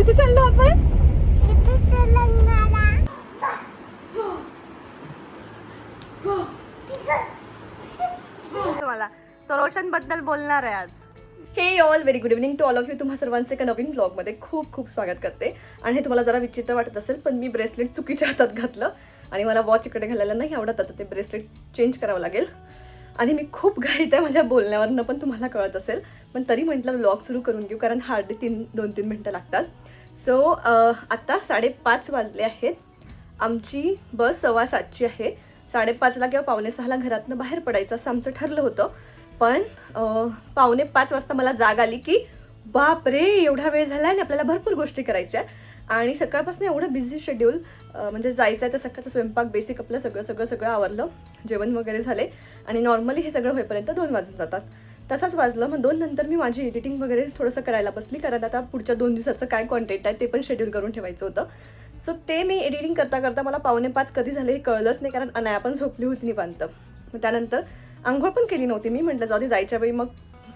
कुठे चाललो आपण? तुम्हाला तो रोशन बद्दल बोलणार आहे आज. Hey all very good evening to all of you. तुम्हा सर्वांचे एका नवीन ब्लॉगमध्ये खूप खूप स्वागत करते. आणि हे तुम्हाला जरा विचित्र वाटत असेल, पण मी ब्रेसलेट चुकीच्या हातात घातलं आणि मला वॉच इकडे घालायला नाही आवडत. आता ते ब्रेसलेट चेंज करावं लागेल आणि मी खूप घाईत आहे माझ्या बोलण्यावरनं, पण तुम्हाला कळत असेल. पण तरी म्हटलं व्लॉग सुरू करून घेऊ, कारण हार्डली 2-3 मिनटं लागतात. सो आत्ता 5:30 वाजले आहेत. आमची बस 6:15ची आहे. 5:30ला किंवा 5:45ला घरातनं बाहेर पडायचं असं आमचं ठरलं होतं. पण 4:45 वाजता मला जाग आली की बाप रे, एवढा वेळ झाला आहे आणि आपल्याला भरपूर गोष्टी करायच्या. आणि सकाळपासून एवढं बिझी शेड्यूल, म्हणजे जायचं आहे तर सकाळचा स्वयंपाक बेसिक आपलं सगळं आवरलं, जेवण वगैरे झाले. आणि नॉर्मली हे सगळं होईपर्यंत 2 वाजून जातात. तसंच वाजलं. मग 2 नंतर मी माझी एडिटिंग वगैरे थोडंसं करायला बसली, कारण आता पुढच्या 2 दिवसाचं काय कॉन्टेंट आहे ते पण शेड्यूल करून ठेवायचं होतं. सो ते मी एडिटिंग करता मला 4:45 कधी झाले हे कळलंच नाही, कारण अनाया पण झोपली होती निवांत. मग त्यानंतर आंघोळ पण केली नव्हती मी. म्हटलं जाऊ दे, जायच्या वेळी मग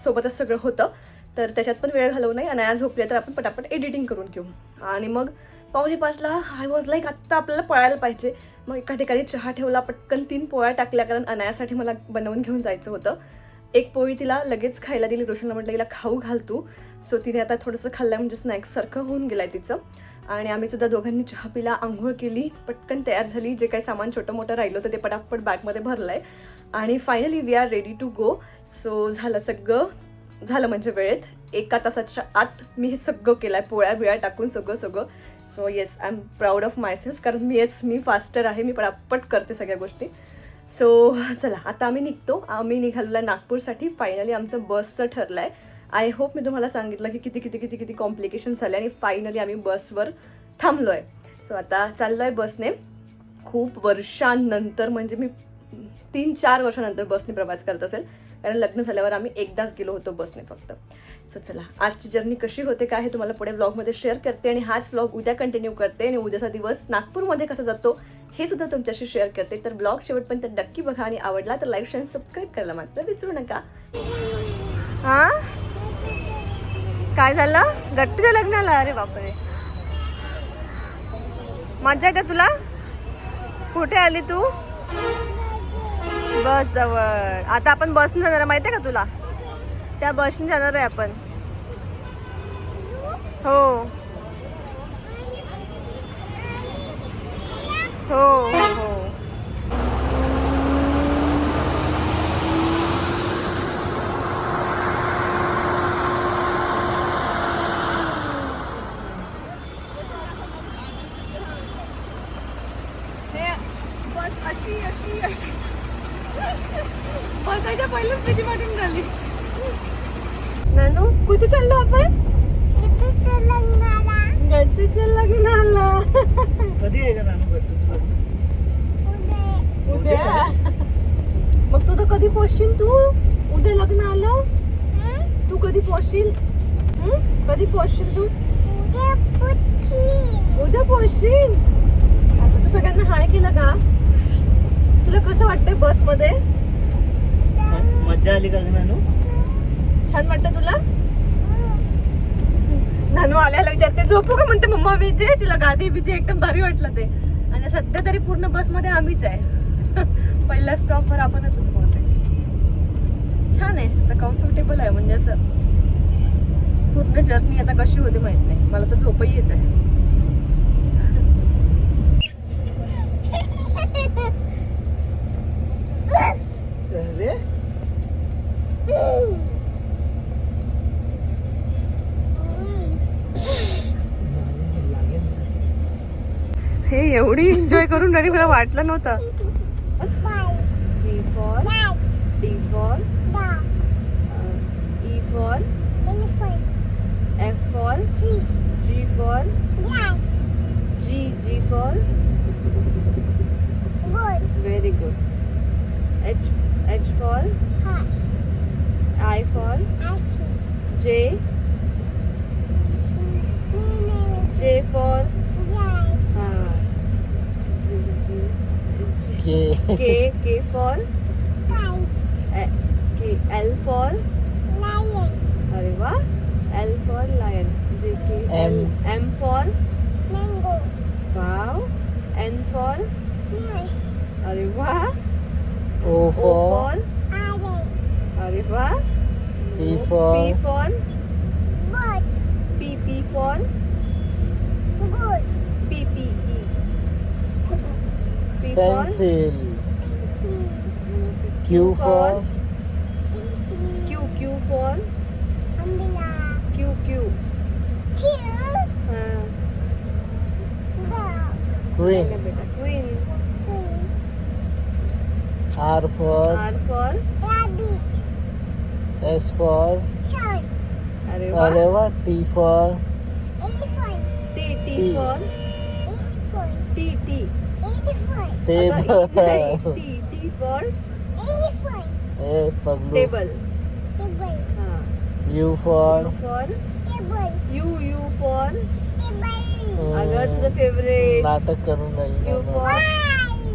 सोबतच सगळं होतं तर त्याच्यात पण वेळ घालवू नाही. अनाया झोपली तर आपण पटापट एडिटिंग करून घेऊ. आणि मग 4:45ला आय वॉज लाईक आत्ता आपल्याला पळायला पाहिजे. मग एका ठिकाणी चहा ठेवला, पटकन 3 पोळ्या टाकल्या, कारण अनायासाठी मला बनवून घेऊन जायचं होतं. एक पोळी तिला लगेच खायला दिली. रोशनला म्हटलं हिला खाऊ घाल तू. सो तिने आता थोडंसं खाल्लं, म्हणजे स्नॅक्ससारखं होऊन गेलं आहे तिचं. आणि आम्ही सुद्धा दोघांनी चहा पिला, आंघोळ केली, पटकन तयार झाली. जे काही सामान छोटं मोठं राहिलं होतं ते पटापट बॅगमध्ये भरलं आहे. आणि finally we are ready to go. So सगळं झालं म्हणजे वेळेत 1 तासाच्या आत मी हे सगळं केलं आहे, पोळ्या बिळ्या टाकून सगळं. So yes, I am proud of myself, कारण मी फास्टर आहे, मी पटापट करते सगळ्या गोष्टी. सो चला आता आम्ही निघतो. आम्ही निघालेला नागपूरसाठी. फायनली आमचं बसचं ठरलं आहे. आय होप मी तुम्हाला सांगितलं की किती कॉम्प्लिकेशन्स झाले आणि फायनली आम्ही बसवर थांबलो आहे. सो आता चाललो आहे बसने. खूप वर्षांनंतर, म्हणजे मी 3-4 वर्षानंतर बसने प्रवास करत असेल, कारण लग्न झाल्यावर आम्ही एकदाच गेलो होतो बसने फक्त. सो चला, आजची जर्नी कशी होते काय हे तुम्हाला पुढे व्लॉगमध्ये शेअर करते. आणि हाच व्लॉग उद्या कंटिन्यू करते आणि उद्याचा दिवस नागपूरमध्ये कसा जातो हे सुद्धा तुमच्याशी शेअर करते. तर ब्लॉग शेवटपर्यंत नक्की बघा आणि आवडला तर लाईक, शेअर, सबस्क्राईब करायला मात्र विसरू नका. हां, काय झालं? गट्टूच्या लग्नाला? अरे बापरे, मजा येते तुला? कुठे आली तू? बस जवळ. आता आपण बसने जाणार, माहिती आहे का तुला? त्या बसने जाणार आहे आपण. हो हो हो. बस अशी बसायच्या पहिलेच भीती वाटून झाली. नानू, कुठे चाललो आपण? गट्टूच्या लग्नाला. कधी आहे का नानू गट्टूचं लग्न? उद्या. मग तू तर कधी पोहोचशील? तू उद्या लग्न आलं, तू कधी पोहोचशील? कधी पोहोचशील तू? उद्या पोहोचशील. आता तू सगळ्यांना हाय केलं का? तुला कसं वाटतंय बसमध्ये? मज्जा आली का नानू? छान वाटतं तुला? नानू आल्याला विचारते झोपू का, म्हणते मम्मा मी इथे. तिला गादी बिदी एकदम भारी वाटलं ते. आणि सध्या तरी पूर्ण बसमध्ये आम्हीच आहे. पहिल्या स्टॉपवर आपणच होतो बहुतेक. छान आहे, आता कम्फर्टेबल आहे. म्हणजे असं पूर्ण जर्नी आता कशी होते माहित नाही. मला तर झोपही येत आहे. हे एवढी एन्जॉय करून राहिली, मला वाटलं नव्हतं. C for D for E for F for G for G for very good. H for I for J for K for L for lion. अरे वाह, L for lion. JK. M. M for Mango. wow. N for Nurse. अरे वाह. O O for for Orange. अरे वाह. P for P for Boat. P for Good. P P for pencil. Pencil. Q for Pencil. Q for Umbrella. Q Two. हाँ. Dog. Queen. ले बेटा Queen. Queen. R for R for Rabbit. S for Sun. अरे वाह. अरे वाह. T for Elephant. T T. for Elephant. T Elephant. table. अगं, T for Elephant. A पगलू. table. Table. हाँ. U for U for Table. U for Table. अगं तुझं favourite. नाटक करून राहिली U ना. for Why?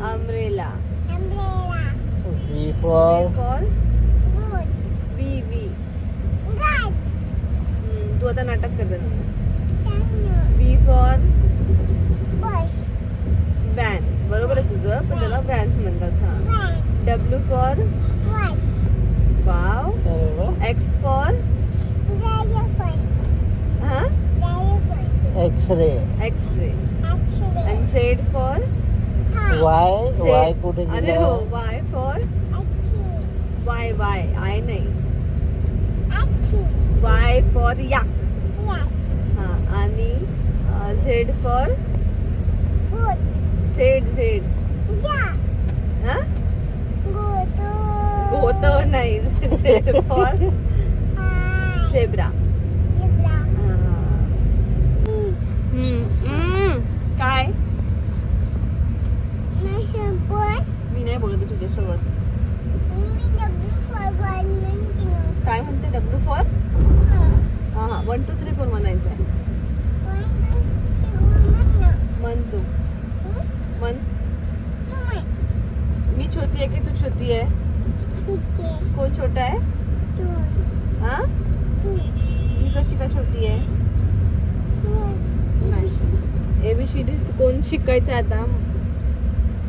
umbrella. Umbrella. V V for for Good. V. God. तू आता नाटक कर दे. Tunnel. V for Bush. van. बरोबर आहे तुझं पण त्याला van म्हणतात. हा. Van. W for Watch. wow. अरे वाह. X for Elephant. हा Elephant. X-ray. X-ray. Actually. and Z for Hi. Y कुठे अरे गेला? हो Y for Actually. Y I नाही. Actually. Y for yak. Yeah. हा आणि Z for Good. Z. Yeah. हा Good. होतं नाही. Z for Hi. zebra. Zebra. काय Nation boy. मी नाही बोलत आहे तुझ्यासोबत. Me W for one minute. काय म्हणते W for हा 1 2 3 4 म्हणायचं आहे. मन तू मन मी छोटी आहे की तू छोटी आहे. कोण छोटा आहे. हा मी कशी का छोटी आहे. नाही ABCD कोण शिकायचं आहे आता.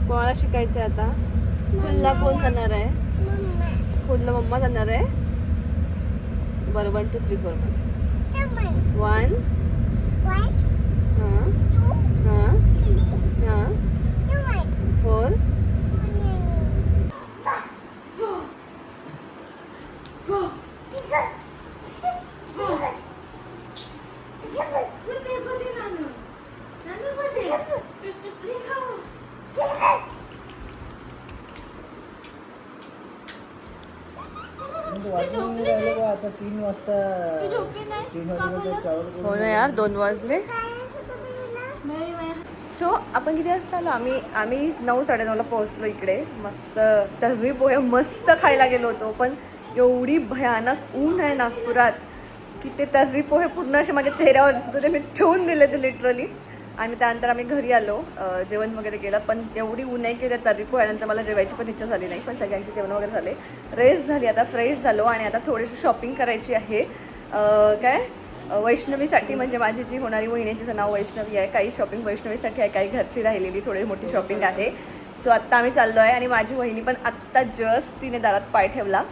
कोणाला शिकायचं आहे आता. फुलला कोण जाणार आहे. फुलला मम्मा जाणार आहे. बरं 1 2 3 4 1 हां हां हां 4 आता 3 वाजता 3 वाजता हो ना यार 2 वाजले. सो आपण किती वाजता आलो. आम्ही 9 साडेनऊला पोहोचलो इकडे. मस्त तर्री पोहे मस्त खायला गेलो होतो. पण एवढी भयानक ऊन आहे नागपुरात की ते तर्री पोहे पूर्ण असे माझ्या चेहऱ्यावर दिसत होते. मी ठेवून दिले ते लिटरली. आणि त्यानंतर आम्ही घरी आलो. जेवण वगैरे केलं. पण एवढी ऊन आहे की त्या तर्री पोह्यानंतर मला जेवायची पण इच्छा झाली नाही. पण सगळ्यांचे जेवण वगैरे झाले. रेस्ट झाली. आता फ्रेश झालो आणि आता थोडीशी शॉपिंग करायची आहे. काय वैष्णवीसाठी म्हणजे माझी जी होणारी वहिनी आहे तिचं नाव वैष्णवी आहे. काही शॉपिंग वैष्णवीसाठी आहे. काही घरची राहिलेली थोडी मोठी शॉपिंग आहे. सो आत्ता आम्ही चाललो आहे. आणि माझी वहिनी पण आत्ता जस्ट तिने दारात पाय ठेवला.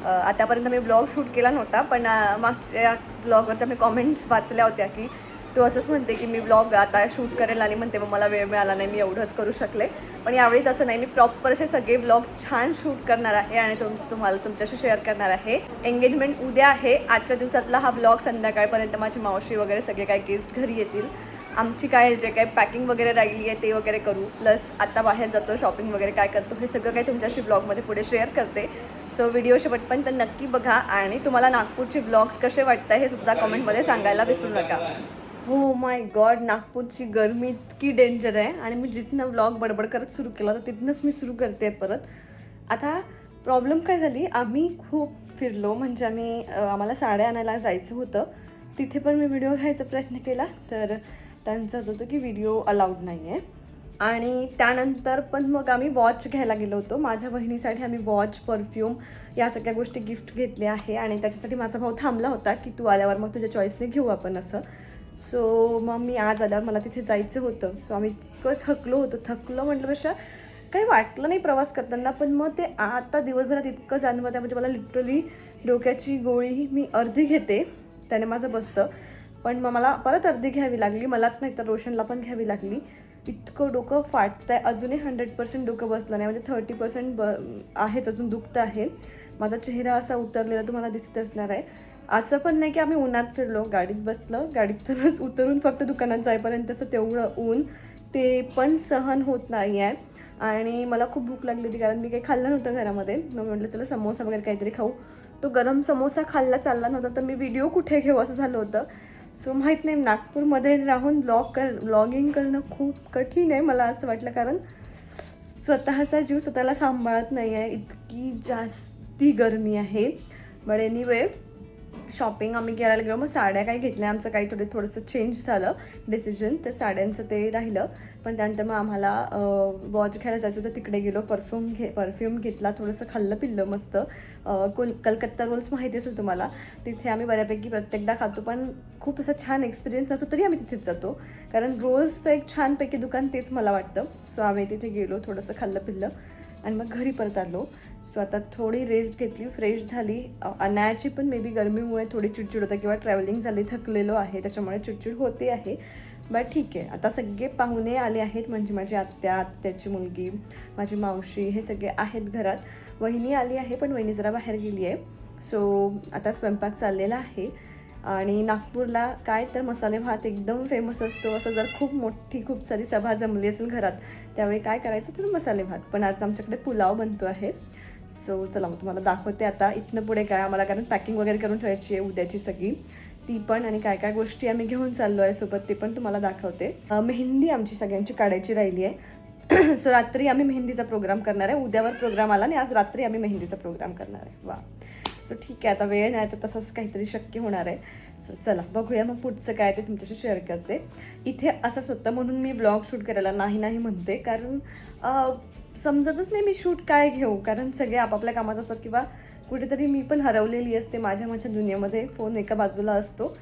आतापर्यंत मी ब्लॉग शूट केला नव्हता. पण मागच्या ब्लॉगवरच्या मी कॉमेंट्स वाचल्या होत्या की तो असंच म्हणते की मी ब्लॉग आता शूट करेल आणि म्हणते मग मला वेळ मिळाला नाही मी एवढंच करू शकले. पण यावेळी तसं नाही. मी प्रॉपर असे सगळे ब्लॉग्स छान शूट करणार आहे आणि तुम्हाला तुमच्याशी शेअर करणार आहे. एंगेजमेंट उद्या आहे. आजच्या दिवसातला हा ब्लॉग संध्याकाळपर्यंत माझी मावशी वगैरे सगळे काही गेस्ट घरी येतील. आमची काय जे काही पॅकिंग वगैरे राहिली आहे ते वगैरे करू. प्लस आता बाहेर जातो शॉपिंग वगैरे काय करतो हे सगळं काही तुमच्याशी ब्लॉगमध्ये पुढे शेअर करते. सो व्हिडिओ शेवटपर्यंत नक्की बघा. आणि तुम्हाला नागपूरचे ब्लॉग्स कसे वाटतं हे सुद्धा कमेंटमध्ये सांगायला विसरू नका. हो माय गॉड नागपूरची गरमी इतकी डेंजर आहे. आणि मी जिथनं व्लॉग बडबड करत सुरू केला तर तिथनंच मी सुरू करते परत. आता प्रॉब्लेम काय झाली. आम्ही खूप फिरलो. म्हणजे आम्हाला साड्या आणायला जायचं होतं. तिथे पण मी व्हिडिओ घ्यायचा प्रयत्न केला तर त्यांचं होतं की व्हिडिओ अलाउड नाही आहे. आणि त्यानंतर पण मग आम्ही वॉच घ्यायला गेलो होतो. माझ्या बहिणीसाठी आम्ही वॉच परफ्यूम या सगळ्या गोष्टी गिफ्ट घेतल्या आहे. आणि त्याच्यासाठी माझा भाऊ थांबला होता की तू आल्यावर मग तुझ्या चॉईसने घेऊ आपण असं. सो मग मी आज आल्यावर मला तिथे जायचं होतं. सो आम्ही इतकं थकलो म्हटल्यापेक्षा काही वाटलं नाही प्रवास करताना, पण मग ते आता दिवसभरात इतकं जाणवतं म्हणजे मला लिटरली डोक्याची गोळी मी अर्धी घेते त्याने माझं बसतं, पण मग मला परत अर्धी घ्यावी लागली, मलाच नाही तर रोशनला पण घ्यावी लागली. इतकं डोकं फाटतं आहे, अजूनही 100% डोकं बसलं नाही, म्हणजे 30% आहेच, अजून दुखतं आहे. माझा चेहरा असा उतरलेला तुम्हाला दिसत असणार आहे. असं पण नाही की आम्ही उन्हात फिरलो, गाडीत बसलं, गाडीतूनच उतरून फक्त दुकानात जाईपर्यंतचं तेवढं ऊन ते पण सहन होत नाही आहे. आणि मला खूप भूक लागली होती कारण मी काही खाल्लं नव्हतं घरामध्ये. मग म्हटलं चला समोसा वगैरे काहीतरी खाऊ. तो गरम समोसा खाल्ला चालला नव्हता, तर मी व्हिडिओ कुठे घेऊ असं झालं होतं. सो माहीत नाही, नागपूरमध्ये राहून ब्लॉगिंग करणं खूप कठीण आहे मला असं वाटलं, कारण स्वतःचा जीव स्वतःला सांभाळत नाही आहे, इतकी जास्ती गरमी आहे. बट एनिवे शॉपिंग आम्ही करायला गेलो. मग साड्या काही घेतल्या, आमचं काही थोडंसं चेंज झालं डिसिजन, तर साड्यांचं ते राहिलं. पण त्यानंतर मग आम्हाला वॉच घ्यायला जायचं होतं, तिकडे गेलो. परफ्यूम घेतला, थोडंसं खाल्लं पिल्लं मस्त. कलकत्ता रोल्स माहिती असेल तुम्हाला, तिथे आम्ही बऱ्यापैकी प्रत्येकदा खातो, पण खूप असा छान एक्सपिरियन्स असतो तरी आम्ही तिथेच जातो, कारण रोल्सचं एक छानपैकी दुकान तेच मला वाटतं. सो आम्ही तिथे गेलो, थोडंसं खाल्लं पिल्लं आणि मग घरी परत आलो. सो आता थोडी रेस्ट घेतली, फ्रेश झाली. अनायाची पण मे बी गरमीमुळे थोडी चिडचिड होते किंवा ट्रॅव्हलिंग झाली, थकलेलो आहे त्याच्यामुळे चिडचिड होते आहे. बट ठीक आहे, आता सगळे पाहुणे आले आहेत, म्हणजे माझी आत्याची मुलगी, माझी मावशी, हे सगळे आहेत घरात. वहिनी आली आहे, पण वहिनी जरा बाहेर गेली आहे. सो आता स्वयंपाक चाललेला आहे. आणि नागपूरला काय तर मसाले भात एकदम फेमस असतो. असं जर खूप सारी सभा जमली असेल घरात, त्यावेळी काय करायचं तर मसाले भात. पण आज आमच्याकडे पुलाव बनतो आहे. सो चला मग तुम्हाला दाखवते आता इथनं पुढे काय आम्हाला, कारण पॅकिंग वगैरे करून ठेवायची आहे उद्याची सगळी, ती पण, आणि काय काय गोष्टी आम्ही घेऊन चाललो आहे सोबत ते पण तुम्हाला दाखवते. मेहंदी आमची सगळ्यांची काढायची राहिली आहे. सो रात्री आम्ही मेहंदीचा प्रोग्राम करणार आहे. उद्यावर प्रोग्राम आला आणि आज रात्री आम्ही मेहंदीचा प्रोग्राम करणार आहे. वा, सो ठीक आहे, आता वेळ नाही तर तसंच काहीतरी शक्य होणार आहे. सो चला बघूया मग पुढचं काय ते तुमच्याशी शेअर करते. इथे असंच होतं म्हणून मी ब्लॉग शूट करायला नाही म्हणते, कारण समजतच नाही मी शूट काय घेऊ, कारण सगळे आपापल्या कामात असतात किंवा कुठेतरी मी पण हरवलेली असते माझ्या दुनियेमध्ये. फोन एका बाजूला असतो.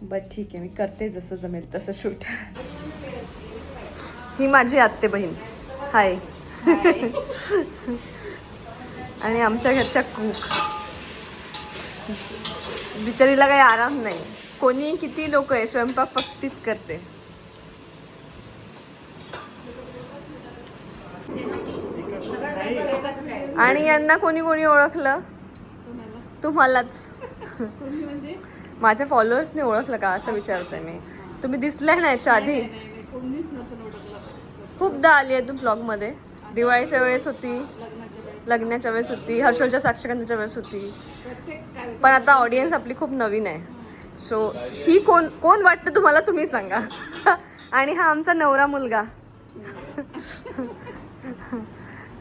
बट ठीक आहे, मी करते जसं जमेल तसं शूट. ही माझी आत्ते बहीण, हाय. आणि आमच्या घरच्या कुक, बिचारीला काही आराम नाही. कोणी किती लोक आहे, स्वयंपाक फक्त तीच करते. आणि यांना कोणी ओळखलं? तुम्हालाच. माझ्या फॉलोअर्सने ओळखलं का असं विचारते मी. तुम्ही दिसलाय ना याच्या आधी? खूपदा आली आहे तू ब्लॉगमध्ये. दिवाळीच्या वेळेस होती, लग्नाच्या वेळेस होती, हर्षलच्या साक्षगंधाच्या वेळेस होती. पण आता ऑडियन्स आपली खूप नवीन आहे. सो ही कोण वाटतं तुम्हाला, तुम्ही सांगा. आणि हा आमचा नवरा मुलगा.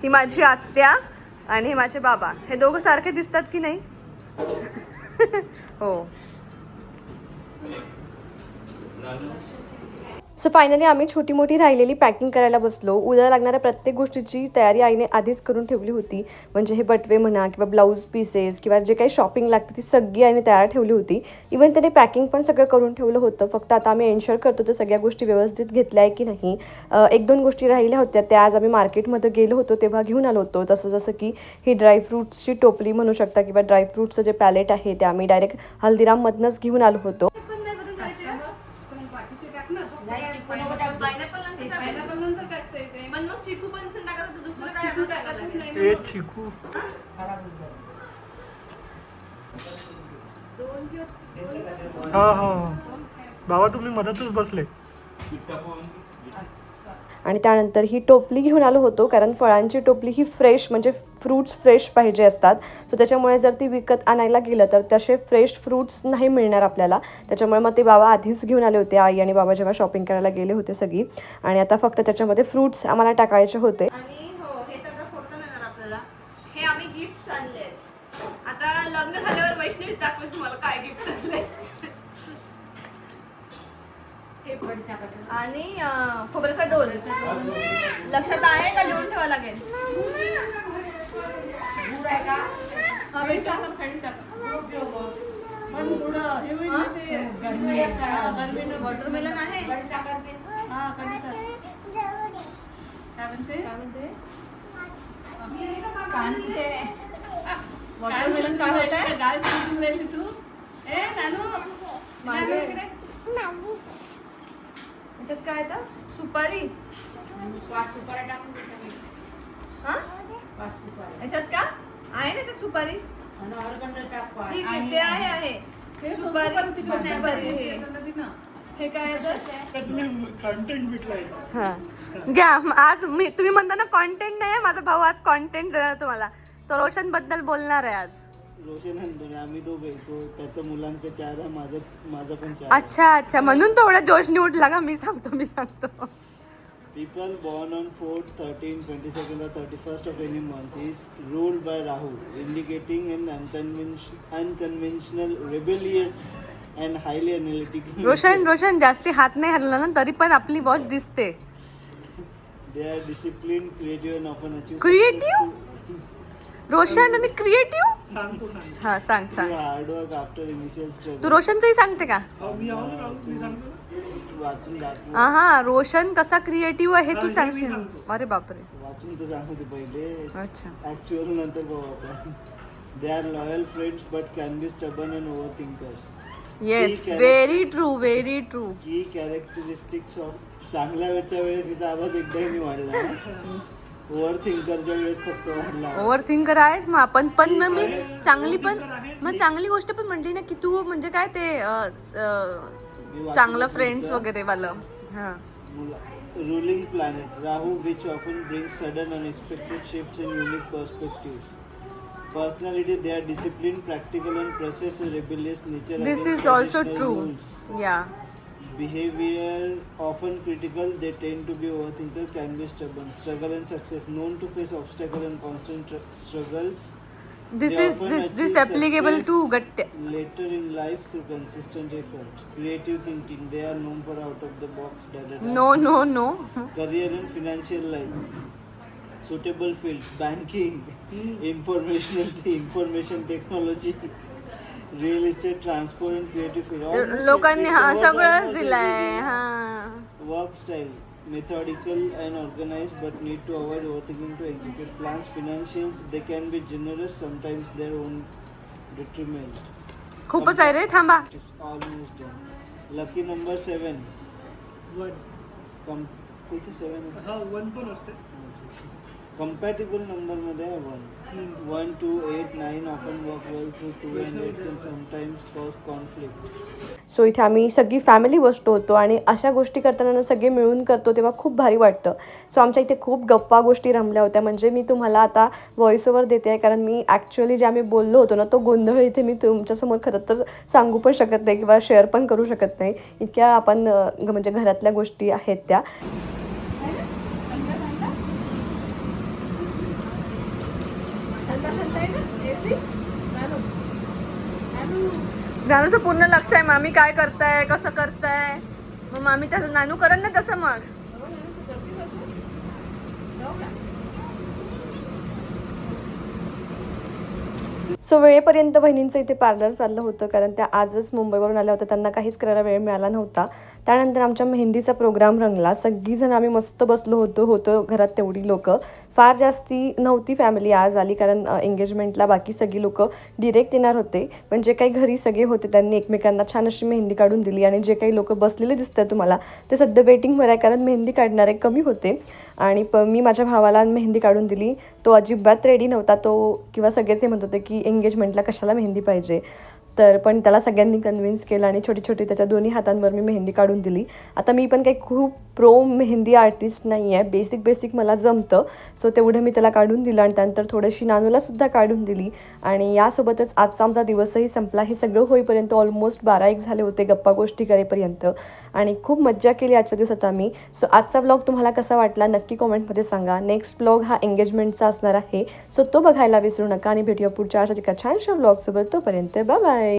ही माझी आत्या आणि हे माझे बाबा. हे दोघं सारखे दिसतात की नाही? हो. सो फायनली आम्ही छोटी मोठी राहिलेली पॅकिंग करायला बसलो. उद्या लागणाऱ्या प्रत्येक गोष्टीची तयारी आईने आधीच करून ठेवली होती. म्हणजे हे बटवे म्हणा किंवा ब्लाऊज पीसेस किंवा जे काही शॉपिंग लागते ती सगळी आईने तयार ठेवली होती. इवन त्याने पॅकिंग पण सगळं करून ठेवलं होतं. फक्त आता आम्ही एन्श्योर करतो तर सगळ्या गोष्टी व्यवस्थित घेतल्या आहे की नाही. 1-2 गोष्टी राहिल्या होत्या, त्या आज आम्ही मार्केटमध्ये गेलो होतो तेव्हा घेऊन आलो होतो. जसं की ही ड्रायफ्रूट्सची टोपली म्हणू शकता किंवा ड्रायफ्रूटचं जे पॅलेट आहे ते आम्ही डायरेक्ट हल्दीराममधनंच घेऊन आलो होतो. बाबा तुम्ही मधातच बसले. आणि त्यानंतर ही टोपली घेऊन आलो होतो, कारण फळांची टोपली ही फ्रेश, म्हणजे फ्रूट्स फ्रेश पाहिजे असतात. सो त्याच्यामुळे जर ती विकत आणायला गेलं तर तसे फ्रेश फ्रूट्स नाही मिळणार आपल्याला. त्याच्यामुळे मग ते बाबा आधीच घेऊन आले होते, आई आणि बाबा जेव्हा शॉपिंग करायला गेले होते सगळी. आणि आता फक्त त्याच्यामध्ये फ्रूट्स आम्हाला टाकायचे होते. आणि हो, हे तर फोटो नाही आपल्याला, हे आम्ही गिफ्ट आणले. आता लग्न झाल्यावर वैष्णवी दाखवेल तुम्हाला काय गिफ्ट आणले. आणि खोबऱ्याचा डोल लक्षात आहे का? लिहून ठेवा लागेल. वॉटरमेलन आहे वॉटरमेलन काय होत आहे गाय शिजून राहिली तू ए नानू मागे याच्यात काय येतं सुपारी हा याच्यात का आहे ना याच्यात सुपारी ठीक आहे ते आहे सुपारी सुपारी हे काय घ्या आज मी तुम्ही म्हणता ना कॉन्टेंट नाही माझा भाऊ आज कॉन्टेंट देणार तुम्हाला तो रोशन बद्दल बोलणार आहे आज रोशन आणि आम्ही दोघे तो त्याचं मुलांक 4 आहे माझा पण 4 अच्छा म्हणून तो एवढा जोशनी उठला का मी सांगतो People born on 4th, 13th, 22nd or 31st of any month is ruled by Rahu, indicating an unconventional, rebellious and highly analytical. Roshan जास्ती हात नाही हलवला ना तरी पण आपली वॉच दिसते. They are disciplined, creative and often achieve Creative? successful Roshan आणि क्रिएटिव्ह हा सांग through hard work after initial struggle. तू रोशनचंही सांगते का वाचून दाखव. हा रोशन कसा क्रिएटिव्ह आहे हे तू सांगशील अरे बापरे वाचून तर सांगू ते पहिले अच्छा ऍक्च्युअल नंतर बघू आपण. They are loyal friends but can be stubborn and overthinkers. Yes very true की कॅरेक्टरिस्टिक्स ऑफ चांगल्या वेळच्या वेळेस इथं आवाज एकदाही नाही वाढला. ओव्हर थिंकरच्या वेळेस फक्त वाढला. ओव्हर थिंकर आहेस मग आपण पण मग मी चांगली गोष्ट पण म्हणली ना की तू म्हणजे काय ते चांगलं फ्रेंड्स वगैरे वालं हा Ruling planet Rahu, which often brings sudden unexpected shifts and unique perspectives. Personality, they are disciplined, practical and possess a rebellious nature. This against is also traditional true rules. या Behavior often critical, they tend to be overthinker, can be stubborn. Struggle and success, known to face obstacle and constant struggles. This They is often this achieve applicable success to गट्टे later in life through consistent efforts. Creative thinking, they are known for out of the box. No Career and financial life. Suitable fields, banking, information technology, real estate, transport and creative field. All लोकांनी हा covers सगळंच almost दिलंय everything. हा Work style, methodical and organized but need to avoid overthinking to execute plans. Financials, they can be generous, sometimes their own detriment. खूपच आहे रे थांबा It's almost done. Lucky number 7. इथे 7 आहे. Compatible number मध्ये आहे 1. 1, 2, 8, 9 often work well through 2 and 8 can sometimes cause conflict. So इथे आम्ही सगळी फॅमिली बसतो होतो आणि अशा गोष्टी करताना ना सगळे मिळून करतो तेव्हा खूप भारी वाटतं. सो आमच्या इथे खूप गप्पा गोष्टी रमल्या होत्या. म्हणजे मी तुम्हाला आता व्हॉइस ओव्हर देते आहे कारण मी ॲक्च्युअली जे आम्ही बोललो होतो ना तो गोंधळ इथे मी तुमच्यासमोर खरं तर सांगू पण शकत नाही किंवा शेअर पण करू शकत नाही. इतक्या आपण म्हणजे घरातल्या गोष्टी आहेत त्या. नानूचं पूर्ण लक्ष आहे मामी काय करताय कसं करताय मग मामी तसं नानू करत ना तसं मग सो वेळेपर्यंत बहिणींचं इथे पार्लर चाललं होतं कारण त्या आजच मुंबईवरून आल्या होत्या त्यांना काहीच करायला वेळ मिळाला नव्हता. त्यानंतर आमच्या मेहंदीचा प्रोग्राम रंगला. सगळीजण आम्ही मस्त बसलो होतो घरात तेवढी लोकं. फार जास्ती नव्हती फॅमिली आज आली कारण एंगेजमेंटला बाकी सगळी लोकं डिरेक्ट येणार होते. पण जे काही घरी सगळे होते त्यांनी एकमेकांना छान अशी मेहंदी काढून दिली आणि जे काही लोकं बसलेले दिसतात तुम्हाला ते सध्या वेटिंगवर आहे कारण मेहंदी काढणारे कमी होते. आणि मी माझ्या भावाला मेहंदी काढून दिली. तो अजिबात रेडी नव्हता किंवा सगळेच म्हणत होते की एंगेजमेंटला कशाला मेहंदी पाहिजे. तर पण त्याला सगळ्यांनी कन्व्हिन्स केलं आणि छोटी छोटी त्याच्या दोन्ही हातांवर मी मेहंदी काढून दिली. आता मी पण काही खूप प्रो मेहंदी आर्टिस्ट नाही आहे. बेसिक मला जमतं. सो तेवढं मी त्याला काढून दिलं आणि त्यानंतर थोडीशी नानूलासुद्धा काढून दिली. आणि यासोबतच आजचा आमचा दिवसही संपला. हे सगळं होईपर्यंत ऑलमोस्ट 12-1 झाले होते गप्पा गोष्टी करेपर्यंत आणि खूप मज्जा केली आजच्या दिवसात आम्ही. सो आजचा व्लॉग तुम्हाला कसा वाटला नक्की कॉमेंटमध्ये सांगा. नेक्स्ट व्लॉग हा एंगेजमेंटचा असणार आहे. सो तो बघायला विसरू नका आणि भेटूया पुढच्या अशाच एका छानशा व्लॉगसोबत. तोपर्यंत बाय बाय.